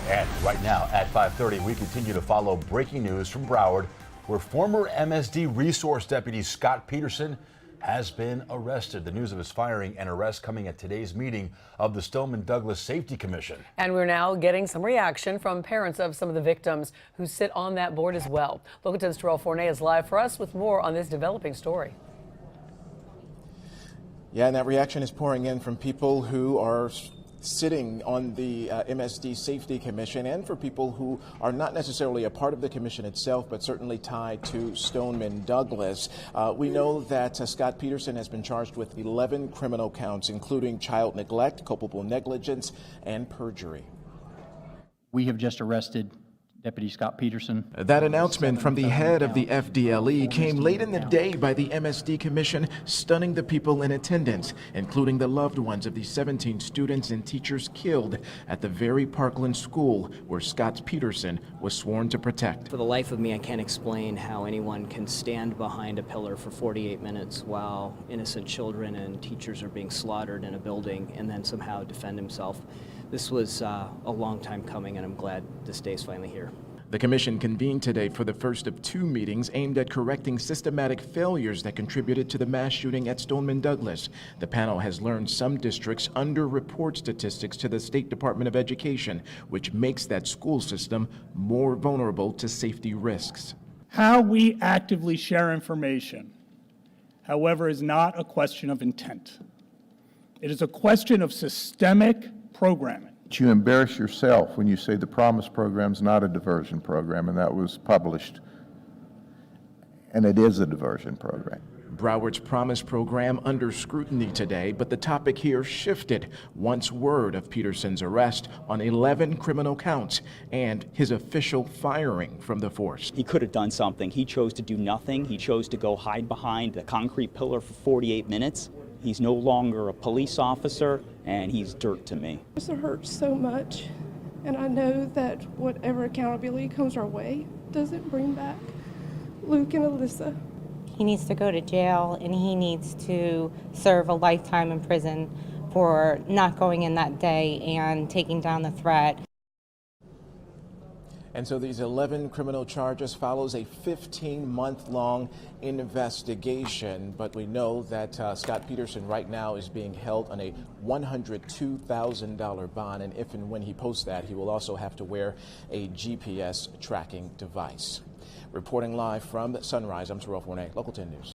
And right now at 5:30, we continue to follow breaking news from Broward, where former MSD Resource Deputy Scott Peterson has been arrested. The news of his firing and arrest coming at today's meeting of the Stoneman Safety Commission. And we're now getting some reaction from parents of some of the victims who sit on that board as well. Local 10's Terrell Fournay is live for us with more on this developing story. Yeah, and that reaction is pouring in from people who are sitting on the MSD Safety Commission, and for people who are not necessarily a part of the commission itself, but certainly tied to Stoneman Douglas. We know that Scott Peterson has been charged with 11 criminal counts, including child neglect, culpable negligence, and perjury. We have just arrested Deputy Scott Peterson. That announcement from the head of the FDLE came late in the day by the MSD Commission, stunning the people in attendance, including the loved ones of the 17 students and teachers killed at the very Parkland school where Scott Peterson was sworn to protect. For the life of me, I can't explain how anyone can stand behind a pillar for 48 minutes while innocent children and teachers are being slaughtered in a building and then somehow defend himself. This was a long time coming, and I'm glad this day is finally here. The commission convened today for the first of two meetings aimed at correcting systematic failures that contributed to the mass shooting at Stoneman Douglas. The panel has learned some districts underreport statistics to the State Department of Education, which makes that school system more vulnerable to safety risks. How we actively share information, however, is not a question of intent. It is a question of systemic programming. You embarrass yourself when you say the Promise program is not a diversion program, and that was published. And it is a diversion program. Broward's Promise program under scrutiny today, but the topic here shifted once word of Peterson's arrest on 11 criminal counts and his official firing from the force. He could have done something. He chose to do nothing. He chose to go hide behind the concrete pillar for 48 minutes. He's no longer a police officer, and he's dirt to me. It hurts so much, and I know that whatever accountability comes our way doesn't bring back Luke and Alyssa. He needs to go to jail, and he needs to serve a lifetime in prison for not going in that day and taking down the threat. And so these 11 criminal charges follows a 15-month-long investigation. But we know that Scott Peterson right now is being held on a $102,000 bond. And if and when he posts that, he will also have to wear a GPS tracking device. Reporting live from Sunrise, I'm Terrell Fournay, Local 10 News.